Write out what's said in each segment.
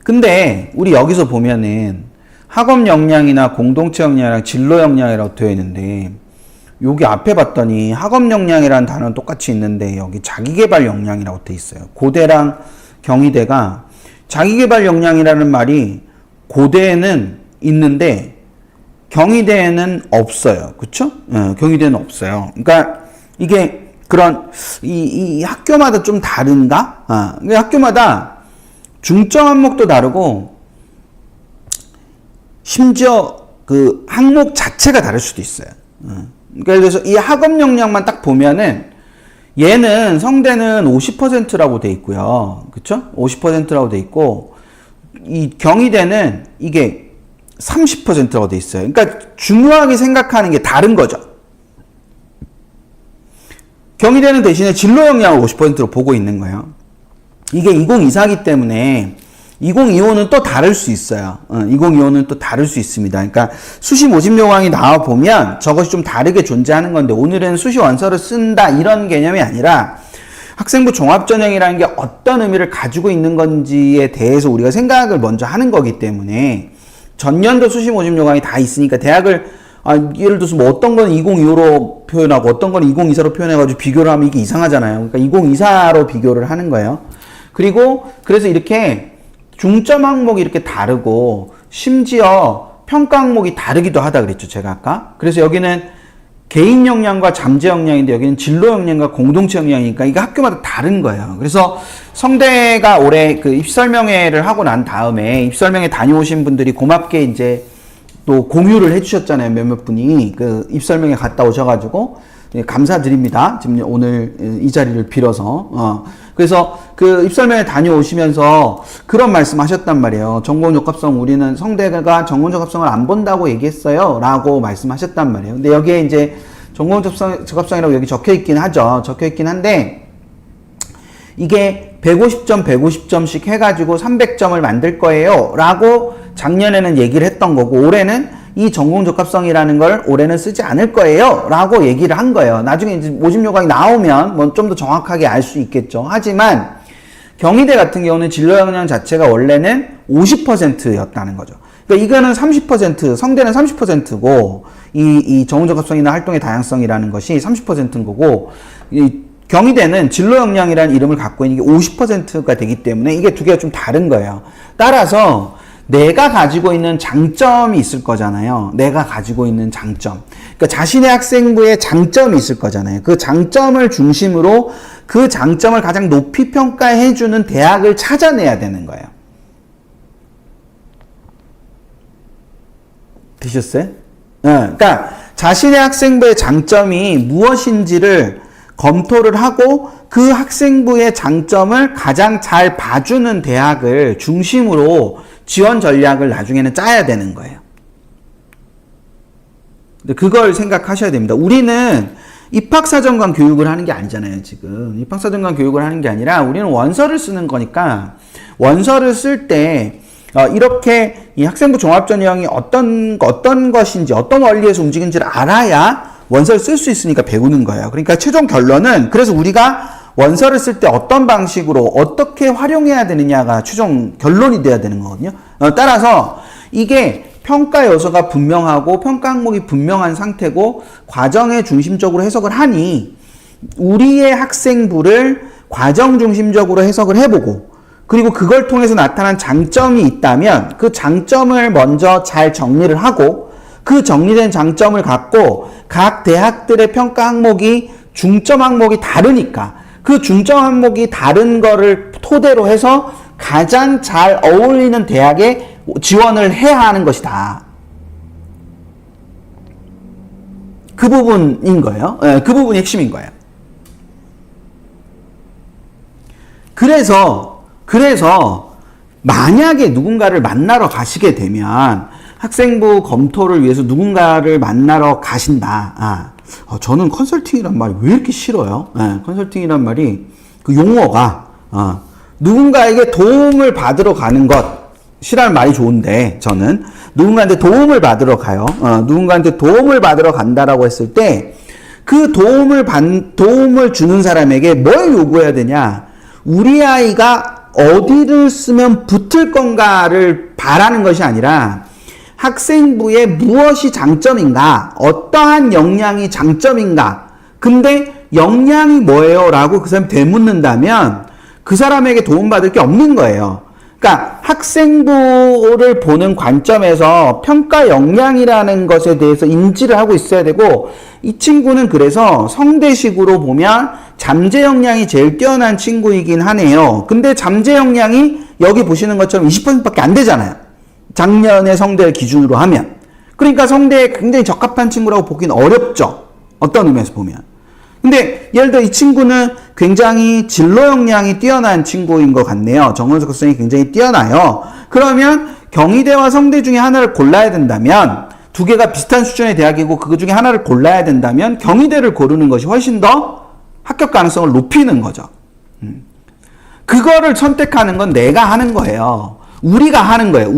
근데 우리 여기서 보면은 학업 역량이나 공동체 역량이랑 진로 역량이라고 되어 있는데 여기 앞에 봤더니 학업 역량이라는 단어는 똑같이 있는데 여기 자기계발 역량이라고 되어 있어요. 고대랑 경희대가 자기계발 역량이라는 말이 고대에는 있는데 경희대에는 없어요. 그쵸? 경희대는 없어요. 그러니까 이게 그런 이 학교마다 좀 다른가? 학교마다 중점 항목도 다르고 심지어 그 항목 자체가 다를 수도 있어요. 그래서 이 학업 역량만 딱 보면은 얘는 성대는 50%라고 돼 있고요. 그쵸? 50%라고 돼 있고 이 경희대는 이게 30%라고 돼 있어요. 그러니까 중요하게 생각하는 게 다른 거죠. 경희대는 대신에 진로 역량을 50%로 보고 있는 거예요. 이게 2024이기 때문에 2025는 또 다를 수 있어요. 2025는 또 다를 수 있습니다. 그러니까 수시 모집 요강이 나와 보면 저것이 좀 다르게 존재하는 건데 오늘은 수시 원서를 쓴다 이런 개념이 아니라 학생부 종합전형이라는 게 어떤 의미를 가지고 있는 건지에 대해서 우리가 생각을 먼저 하는 거기 때문에 전년도 수시 모집 요강이 다 있으니까 대학을 예를 들어서 뭐 어떤 건 2025로 표현하고 어떤 건 2024로 표현해가지고 비교를 하면 이게 이상하잖아요. 그러니까 2024로 비교를 하는 거예요. 그리고 그래서 이렇게 중점 항목이 이렇게 다르고 심지어 평가 항목이 다르기도 하다 그랬죠. 제가 아까. 그래서 여기는 개인 역량과 잠재 역량인데 여기는 진로 역량과 공동체 역량이니까 이게 학교마다 다른 거예요. 그래서 성대가 올해 그 입설명회를 하고 난 다음에 입설명회 다녀오신 분들이 고맙게 이제 또 공유를 해주셨잖아요. 몇몇 분이 그 입설명회 갔다 오셔가지고 감사드립니다. 지금 오늘 이 자리를 빌어서 그래서 그 입설명회 다녀오시면서 그런 말씀 하셨단 말이에요. 전공적합성 우리는 성대가 전공적합성을 안 본다고 얘기했어요 라고 말씀하셨단 말이에요. 근데 여기에 이제 전공적합성이라고 여기 적혀있긴 하죠. 적혀있긴 한데 이게 150점 150점씩 해가지고 300점을 만들 거예요 라고 작년에는 얘기를 했던 거고 올해는 이 전공적합성이라는 걸 올해는 쓰지 않을 거예요 라고 얘기를 한 거예요. 나중에 이제 모집 요강이 나오면 뭐 좀 더 정확하게 알 수 있겠죠. 하지만 경희대 같은 경우는 진로 역량 자체가 원래는 50%였다는 거죠. 그러니까 이거는 30%, 성대는 30%고 이 전공적합성이나 활동의 다양성이라는 것이 30%인 거고 이 경희대는 진로 역량이라는 이름을 갖고 있는 게 50%가 되기 때문에 이게 두 개가 좀 다른 거예요. 따라서 내가 가지고 있는 장점이 있을 거잖아요. 내가 가지고 있는 장점. 그러니까 자신의 학생부에 장점이 있을 거잖아요. 그 장점을 중심으로 그 장점을 가장 높이 평가해주는 대학을 찾아내야 되는 거예요. 되셨어요? 그러니까 자신의 학생부의 장점이 무엇인지를 검토를 하고 그 학생부의 장점을 가장 잘 봐주는 대학을 중심으로 지원 전략을 나중에는 짜야 되는 거예요. 근데 그걸 생각하셔야 됩니다. 우리는 입학사정관 교육을 하는 게 아니잖아요, 지금. 입학사정관 교육을 하는 게 아니라 우리는 원서를 쓰는 거니까 원서를 쓸 때 이렇게 이 학생부 종합전형이 어떤 것인지 어떤 원리에서 움직이는지를 알아야 원서를 쓸 수 있으니까 배우는 거예요. 그러니까 최종 결론은 그래서 우리가 원서를 쓸 때 어떤 방식으로 어떻게 활용해야 되느냐가 최종 결론이 돼야 되는 거거든요. 따라서 이게 평가 요소가 분명하고 평가 항목이 분명한 상태고 과정에 중심적으로 해석을 하니 우리의 학생부를 과정 중심적으로 해석을 해보고 그리고 그걸 통해서 나타난 장점이 있다면 그 장점을 먼저 잘 정리를 하고 그 정리된 장점을 갖고 각 대학들의 평가 항목이 중점 항목이 다르니까 그 중점 항목이 다른 거를 토대로 해서 가장 잘 어울리는 대학에 지원을 해야 하는 것이다. 그 부분인 거예요. 네, 그 부분이 핵심인 거예요. 그래서 만약에 누군가를 만나러 가시게 되면 학생부 검토를 위해서 누군가를 만나러 가신다. 저는 컨설팅이란 말이 왜 이렇게 싫어요? 컨설팅이란 말이 그 용어가 누군가에게 도움을 받으러 가는 것이라는 말이 좋은데 저는 누군가한테 도움을 받으러 가요. 누군가한테 도움을 받으러 간다라고 했을 때 그 도움을 주는 사람에게 뭘 요구해야 되냐? 우리 아이가 어디를 쓰면 붙을 건가를 바라는 것이 아니라 학생부의 무엇이 장점인가, 어떠한 역량이 장점인가, 근데 역량이 뭐예요? 라고 그 사람이 되묻는다면 그 사람에게 도움받을 게 없는 거예요. 그러니까 학생부를 보는 관점에서 평가 역량이라는 것에 대해서 인지를 하고 있어야 되고, 이 친구는 그래서 성대식으로 보면 잠재 역량이 제일 뛰어난 친구이긴 하네요. 근데 잠재 역량이 여기 보시는 것처럼 20%밖에 안 되잖아요. 작년의 성대를 기준으로 하면. 그러니까 성대에 굉장히 적합한 친구라고 보기는 어렵죠. 어떤 의미에서 보면. 근데 예를 들어 이 친구는 굉장히 진로 역량이 뛰어난 친구인 것 같네요. 정원 적극성이 굉장히 뛰어나요. 그러면 경희대와 성대 중에 하나를 골라야 된다면, 두 개가 비슷한 수준의 대학이고 그 중에 하나를 골라야 된다면 경희대를 고르는 것이 훨씬 더 합격 가능성을 높이는 거죠. 그거를 선택하는 건 내가 하는 거예요. 우리가 하는 거예요.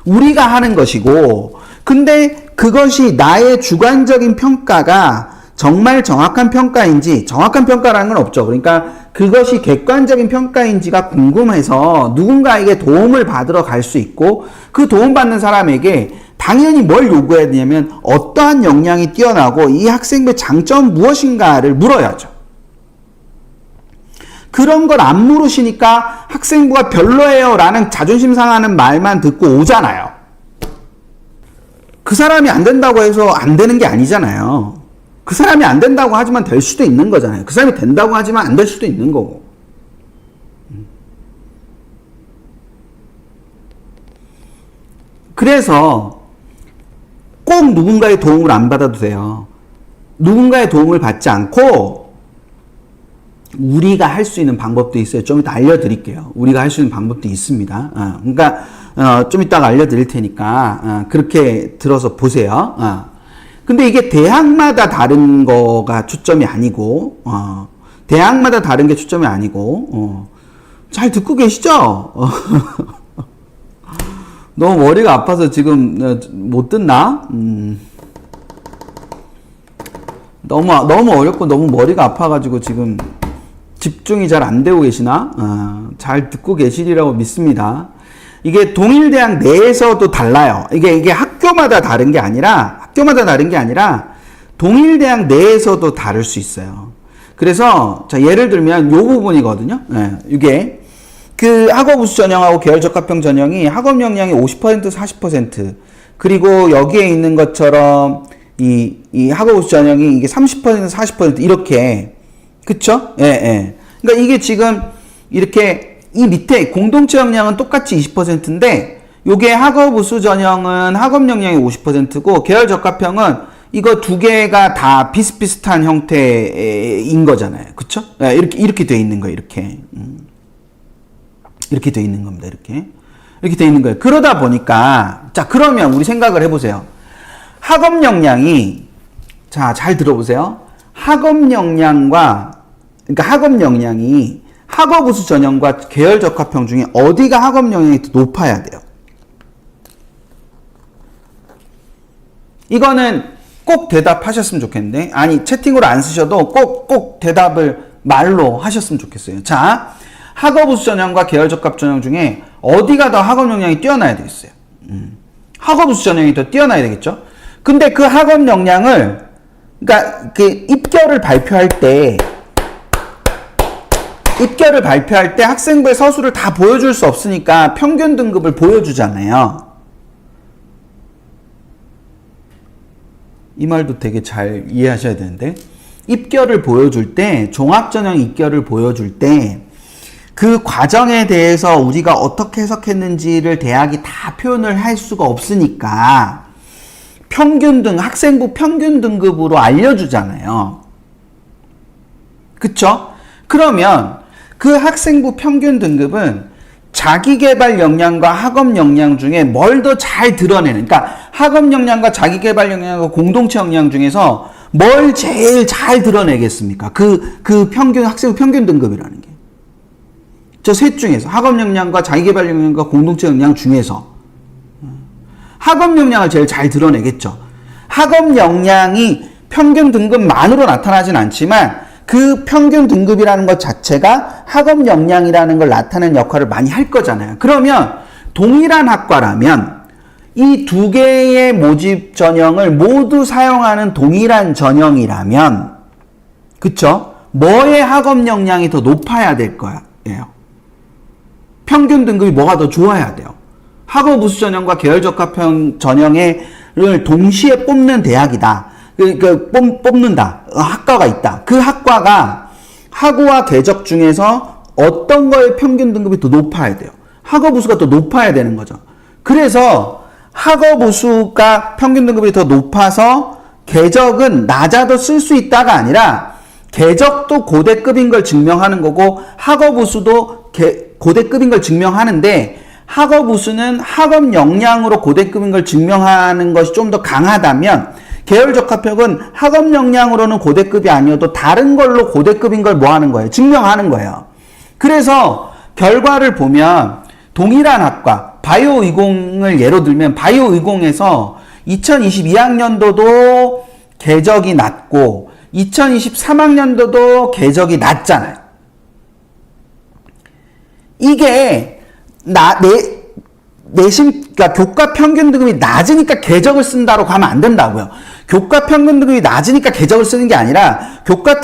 우리가 하는 것이고, 근데 그것이 나의 주관적인 평가가 정말 정확한 평가인지, 정확한 평가라는 건 없죠. 그러니까 그것이 객관적인 평가인지가 궁금해서 누군가에게 도움을 받으러 갈 수 있고, 그 도움받는 사람에게 당연히 뭘 요구해야 되냐면 어떠한 역량이 뛰어나고 이 학생의 장점은 무엇인가를 물어야죠. 그런 걸 안 물으시니까 학생부가 별로예요 라는 자존심 상하는 말만 듣고 오잖아요. 그 사람이 안 된다고 해서 안 되는 게 아니잖아요. 그 사람이 안 된다고 하지만 될 수도 있는 거잖아요. 그 사람이 된다고 하지만 안 될 수도 있는 거고. 그래서 꼭 누군가의 도움을 안 받아도 돼요. 누군가의 도움을 받지 않고 우리가 할 수 있는 방법도 있어요. 좀 이따 알려드릴게요. 우리가 할 수 있는 방법도 있습니다. 그러니까 좀 이따가 알려드릴 테니까 그렇게 들어서 보세요. 근데 이게 대학마다 다른 거가 초점이 아니고, 대학마다 다른 게 초점이 아니고, 잘 듣고 계시죠? 너무 머리가 아파서 지금 못 듣나? 너무 어렵고 너무 머리가 아파가지고 지금 집중이 잘 안 되고 계시나? 잘 듣고 계시리라고 믿습니다. 이게 동일대학 내에서도 달라요. 이게 학교마다 다른 게 아니라 동일대학 내에서도 다를 수 있어요. 그래서 자, 예를 들면 요 부분이거든요. 이게 그 학업우수 전형하고 계열적합형 전형이 학업 역량이 50% 40%, 그리고 여기에 있는 것처럼 이 학업우수 전형이 이게 30% 40% 이렇게, 그쵸? 그러니까 이게 지금 이렇게 이 밑에 공동체 역량은 똑같이 20%인데 요게 학업우수 전형은 학업 역량이 50%고 계열적합형은 이거 두 개가 다 비슷비슷한 형태인 거잖아요. 그쵸? 이렇게 돼 있는 거예요. 이렇게 돼 있는 겁니다. 이렇게 돼 있는 거예요. 그러다 보니까, 자, 그러면 우리 생각을 해보세요. 학업 역량이, 자, 잘 들어보세요. 학업 역량이 학업우수 전형과 계열적합형 중에 어디가 학업 역량이 더 높아야 돼요? 이거는 꼭 대답하셨으면 좋겠는데, 아니 채팅으로 안 쓰셔도 꼭 대답을 말로 하셨으면 좋겠어요. 자, 학업우수 전형과 계열적합 전형 중에 어디가 더 학업 역량이 뛰어나야 되겠어요? 학업우수 전형이 더 뛰어나야 되겠죠? 근데 그 학업 역량을, 그러니까 그 입결을 발표할 때 학생부의 서술을 다 보여줄 수 없으니까 평균 등급을 보여주잖아요. 이 말도 되게 잘 이해하셔야 되는데, 입결을 보여줄 때, 종합전형 입결을 보여줄 때 그 과정에 대해서 우리가 어떻게 해석했는지를 대학이 다 표현을 할 수가 없으니까 학생부 평균 등급으로 알려주잖아요. 그쵸? 그러면 그 학생부 평균 등급은 자기개발 역량과 학업 역량 중에 뭘 더 잘 드러내는, 그러니까 학업 역량과 자기개발 역량과 공동체 역량 중에서 뭘 제일 잘 드러내겠습니까? 그 학생부 평균 등급이라는 게. 저 셋 중에서, 학업 역량과 자기개발 역량과 공동체 역량 중에서 학업 역량을 제일 잘 드러내겠죠. 학업 역량이 평균 등급만으로 나타나진 않지만 그 평균 등급이라는 것 자체가 학업 역량이라는 걸 나타내는 역할을 많이 할 거잖아요. 그러면 동일한 학과라면 이 두 개의 모집 전형을 모두 사용하는 동일한 전형이라면, 그쵸? 뭐의 학업 역량이 더 높아야 될 거예요? 평균 등급이 뭐가 더 좋아야 돼요? 학업 우수 전형과 계열적합형 전형을 동시에 뽑는 대학이다. 뽑는다. 학과가 있다. 그 학과가 학우와 계적 중에서 어떤 거의 평균 등급이 더 높아야 돼요? 학업 우수가 더 높아야 되는 거죠. 그래서 학업 우수가 평균 등급이 더 높아서 계적은 낮아도 쓸 수 있다가 아니라 계적도 고대급인 걸 증명하는 거고 학업 우수도 고대급인 걸 증명하는데, 학업 우수는 학업 역량으로 고대급인 걸 증명하는 것이 좀 더 강하다면 계열적합형은 학업 역량으로는 고대급이 아니어도 다른 걸로 고대급인 걸 뭐 하는 거예요? 증명하는 거예요. 그래서 결과를 보면 동일한 학과 바이오 의공을 예로 들면 바이오 의공에서 2022학년도도 계적이 낮고 2023학년도도 계적이 낮잖아요. 이게 그러니까 교과 평균 등급이 낮으니까 계적을 쓴다고 하면 안 된다고요. 교과 평균 등급이 낮으니까 계적을 쓰는 게 아니라 교과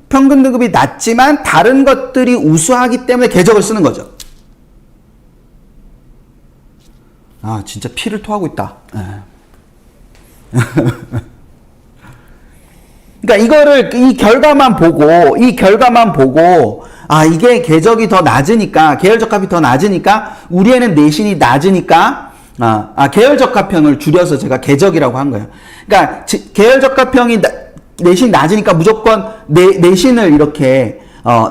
평균 등급이 낮지만 다른 것들이 우수하기 때문에 계적을 쓰는 거죠. 아, 진짜 피를 토하고 있다. 그러니까 이 결과만 보고 아, 이게 계적이 더 낮으니까, 계열적합이 더 낮으니까, 우리 애는 내신이 낮으니까, 계열적합형을 줄여서 제가 계적이라고 한 거예요. 그러니까 계열적합형이 내신이 낮으니까 무조건 내신을 이렇게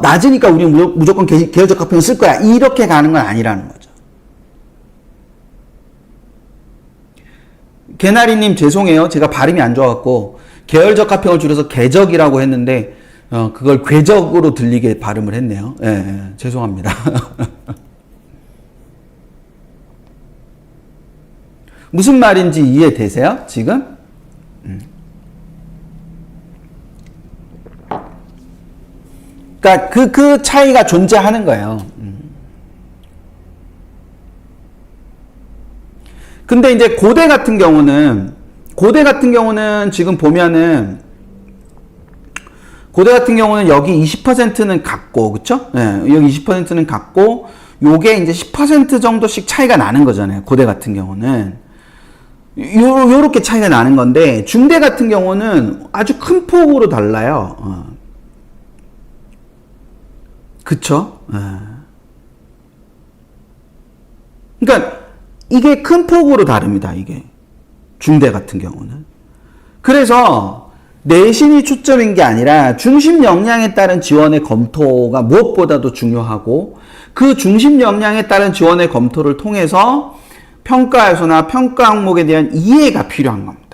낮으니까 우리는 무조건 계열적합형을 쓸 거야. 이렇게 가는 건 아니라는 거죠. 개나리님 죄송해요. 제가 발음이 안 좋아갖고 계열적합형을 줄여서 계적이라고 했는데 그걸 궤적으로 들리게 발음을 했네요. 죄송합니다. 무슨 말인지 이해되세요? 지금? 그러니까 그 차이가 존재하는 거예요. 근데 이제 고대 같은 경우는 지금 보면은 고대 같은 경우는 여기 20%는 같고, 그쵸? 여기 20%는 같고, 요게 이제 10% 정도씩 차이가 나는 거잖아요. 고대 같은 경우는. 요렇게 차이가 나는 건데, 중대 같은 경우는 아주 큰 폭으로 달라요. 그쵸? 그러니까, 이게 큰 폭으로 다릅니다, 이게. 중대 같은 경우는. 그래서, 내신이 초점인 게 아니라 중심 역량에 따른 지원의 검토가 무엇보다도 중요하고, 그 중심 역량에 따른 지원의 검토를 통해서 평가 요소나 평가 항목에 대한 이해가 필요한 겁니다.